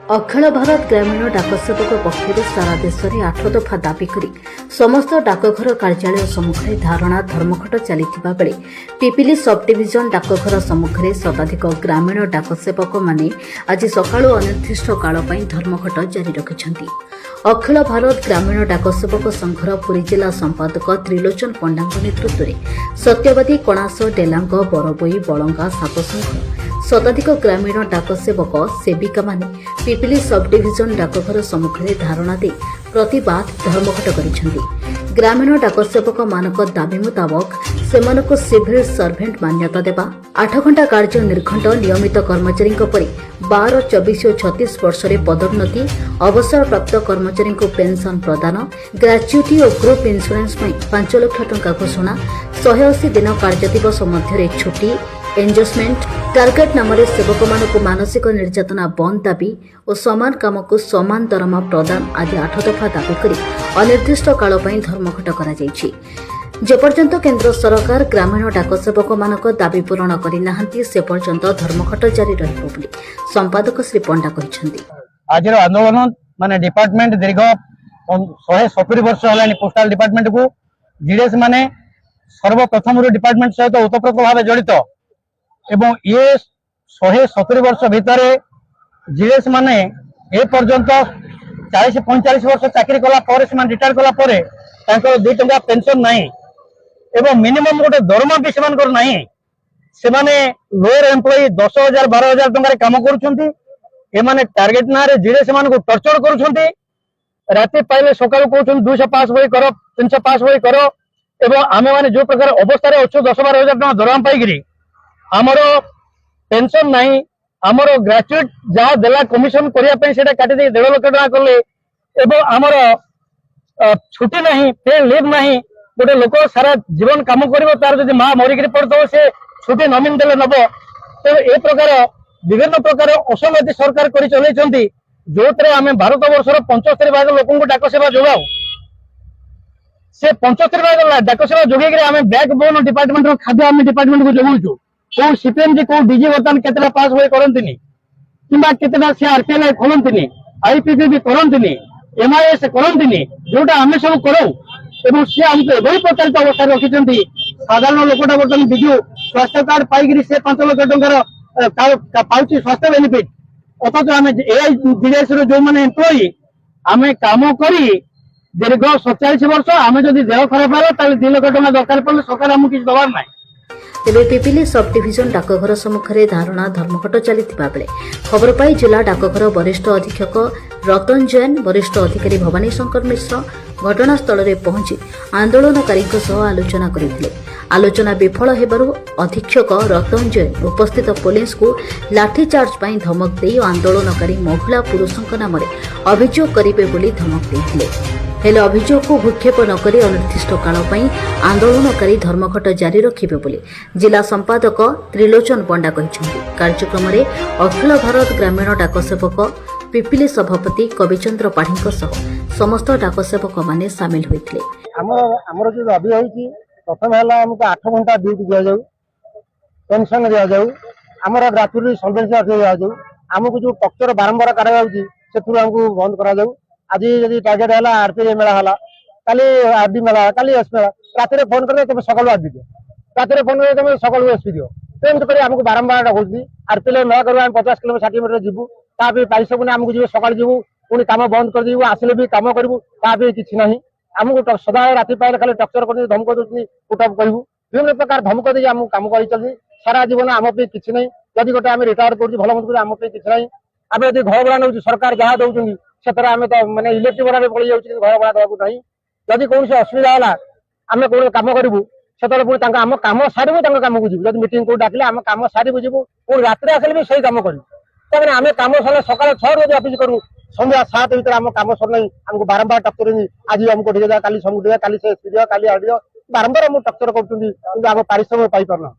अखिल भारत ग्रामीण डाक सेवक पक्षर सारा देश में 8 दफा दाबी कर समस्त डाकघर कार्यालय सम्मुखें धारणा धर्मघट चलता बेले पिपिली सब डिविजन डाकघर सम्मुखें शताधिक ग्रामीण डाक सेवक माने आज सकाळु अनिर्दिष्ट काल धर्मघट जारी रखिछन्ति। अखिल भारत ग्रामीण डाक सेवक संघर पुरी जिला संपादक त्रिलोचन पंडा नेतृत्व में सत्यवादी कणास डेलांग बरबोई बलंगा सातसंघ शताधिक ग्रामीण डाक सेवक सेविका माने पिपिली सब डिविजन डाकघर सम्मुखें धारणा दे प्रतिबाद धर्मघट करिसेंति। ग्रामीण डाक सेवक मानक दाबी मुताबक सेमानकु सिविल सर्वेंट मान्यता देबा 8 घंटा कार्य निर्घंट नियमित कर्मचारी परि 12, 24 और 36 वर्ष रे पदोन्नति अवसर प्राप्त कर्मचारी को पेंशन प्रदान ग्रेच्युटी और ग्रुप इंश्योरेंस में 5 लाख टंका घोषणा 180 दिन कार्य दिवस मध्य छुट्टी एंजोजमेंट टार्गेट नाम सेवक मानक मानसिक निर्यातना बंद दाबी और समान काम को समान दरमा प्रदान आदि 8 दफा दाबी कर अनिर्दिष्ट काल धर्मघट करा जेपर्यंत केंद्र सरकार ग्रामीण डाक सेवक मानक दाबी पूरण करना से पर्यंत धर्मघट जारी रहिबो बोली संपादक श्री पंडा कहिसेंति। आज आंदोलन माने डिपार्टमेंट दीर्घ 170 वर्ष है पोस्टाल डिपार्टमेंट को जीडीएस माने सर्वप्रथम डिपार्टमेंट सहित ओतप्रोत भाव जड़ित एवं ये 170 वर्ष भितर जीडीएस माने ए पर्यंत 40-45 वर्ष चाकरी कला रिटायर कला 2 टंका पेंशन नहीं एवं मिनिमम गोटे दरमा भी से लोअर एम्प्लॉई 10,000-12,000 टंका काम करुँचे टार्गेट ना जीडीएस को टर्चर करुँचे राति पाइले सकाल कहते 200 पास बही कर 300 पास बही कर एवं आम मैंने जो प्रकार अवस्था अच्छे 10-12,000 टका दरमा पाई आमर पेंशन नहीं आमर ग्रेजुएट जहाँ देला कमिशन करने से काटी 1.5 लाख टका कले एवं आमर छुट्टी नहीं पे लीव नहीं गोटे लोक सारा जीवन कम कर तार जब माँ मरिक पड़ता से छुट्टी नमिन देले नब तो ए प्रकार विभिन्न प्रकार असंगति सरकार कर चलती जो आम भारत वर्षर 75 भाग लोक डाक सेवा जोगाऊ से 75 भाग डाक सेवा जोगे आम बैकबोन डिपार्टमेंट खाद्य आम डिपार्टमेंट को जोगुचु कौ सीपीएम जी कौ डीजी बर्तमान केतटा पास बही करती कि सी आरपीएल खोलती आईपीपी करती एमआईएस करती जोटा आम सब करूँ एवं सी आमको एवं प्रचारित अवस्था रखिंट साधारण लोकटा बर्तमान विजु स्वास्थ्य कार्ड पाई से 5 लाख टंकार पाँच स्वास्थ्य बेनिफिट अथच आम एआईडीएस जो मैंने एम्प्लॉई आम कम कर दीर्घ 47 वर्ष आम जब देह खराब है 2 लाख टंका दरकार पड़े सरकार आमको किसी दबार ना। तेबे पिपिली सब डिविजन डाकघर सम्मुखें धारणा धर्मघट चलता बेले खबर पाई जिला डाकघर वरिष्ठ अधीक्षक रतन जैन वरिष्ठ अधिकारी भवानी शंकर मिश्र घटनास्थल में पहुंची आंदोलनकारी आलोचना करते आलोचना विफल होबारु अधीक्षक रतन जैन उपस्थित पुलिस को लाठीचार्ज पर धमक दे आंदोलनकारी महिला पुरुषों नाम अभियोग करेंगे बोली धमक देते हेले अभियोग को भूक्षेप नक अनिर्दिष्ट काल आंदोलनकारी धर्मघट जारी रखिबे बोली जिला संपादक त्रिलोचन पंडा कहिसेंति। कार्यक्रम में अखिल भारत ग्रामीण डाक सेवक पिपिली सभापति कविचंद्र पाढ़ी समस्त डाक सेवक माने सामिल होइथिले। हमर जो दाबी होई प्रथम है हमको 8 घंटा ड्यूटी दिया जाऊ पेंशन दिया जाऊ आमर ग्रेच्युटी सर्विस दिया जाऊ आमको जो टक्चर बारंबार करा हमको बंद करा जाऊ आज जब टार्गेट है आरपीए मेला है कल आरडी मेला कल एस मेला रात फोन कर तुम सकाल आरडी दियो रात फोन कर तुम सकाल एसपी दियो तो एमती कर आमको बारंबार डाकुची आरपीए मेला कर 50 किलोमीटर 60 मीटर जीवु पारिश्रमिक आमको जी सकाल जीवु पुणी कम बंद कर दीबू आसिले भी कम करूँ किसी ना आमको सदा राति पाइले खाली टक्चर कर धमक दूसरी पुटअप करूँ विभिन्न प्रकार धमक दे आमको कम कर चलती सारा जीवन आम किसी ना जदि गोटे आम रिटायर कर भल मंद आम किसी ना आम यदि घर भड़ा नौ सरकार जहाँ दौरान से तो मैंने इलेक्ट्रिक भड़ा पड़ जाऊँ घर भड़ा देवाक नहीं जदि कौन असुविधा है आम कौन कम करूँ से पुणी आम कम सारू कम को जीव जब मीटिंग को डाकिले आम कम सारू जीवु पुणी रात आसिले भी सही कम करूँ तक आम कम सर सका 6 बजे ऑफिस करूँ संध्या 7 भर आम कम सर नहीं आमको बारंबार टक्चर आज आमको दिया कल समूह दिया कल से दिया कल आर दिया बारंबार आम टक्चर कर पारिश्रमिक पाई पारना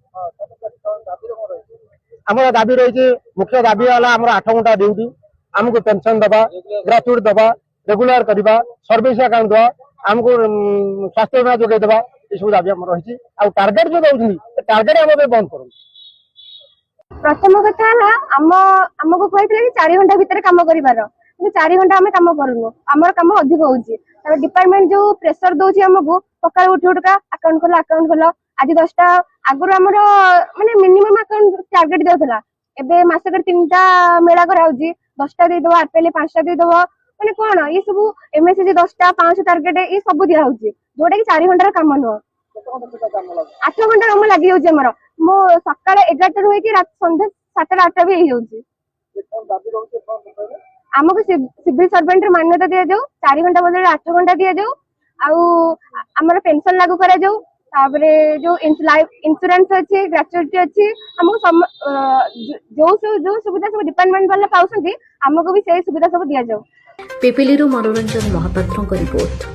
आम दाबी रही मुख्य दाबी है आम 8 घंटा ड्यूटी आमको पेंशन दबा ग्रेच्युटी दबा रेगुलर करवा सर्विस अकाउंट दवा आमको स्वास्थ्य बीमा जोगे दबा ये सब दाबी आम रही टार्गेट जो दौरान टार्गेट आम बंद करूँ। प्रथम कथा है आमको कहते कि 4 घंटा भितर काम करिवार कि 4 घंटा आम काम करूनु आमर काम अधिक होउची डिपार्टमेंट जो प्रेशर दउची हमको सकाळ उठी उठका अकाउंट खोल आज 10टा आगुर हमर माने मिनिमम अकाउंट टार्गेट देउथला एबे मासकर 3टा मेला कराउची 10टा दे दो आरपीएल 5टा दे दो माने कोन ये सब एमएससी 10टा 5 टार्गेट ये सब दिया होउची जोटा कि 4 घंटा काम नो 8 घंटा काम लागि होउची हमर मो सकाळ 11टा होई कि रात संध्या 7टा 8टा भी होउची आमको सिविल सर्वेंट मान्यता दिया जाऊ 4 घंटा बदले 8 घंटा दिया जाऊ आमर पेंशन लागू करा जाऊ तापरे जो लाइफ इंश्योरेंस अच्छी ग्रेचुइटी अच्छी हमको जो सुविधा सब डिपार्टमेंट वाले पाउछंती हमको भी सही सुविधा सब दिया जाऊ। पिपिली मनोरंजन महापात्र रिपोर्ट।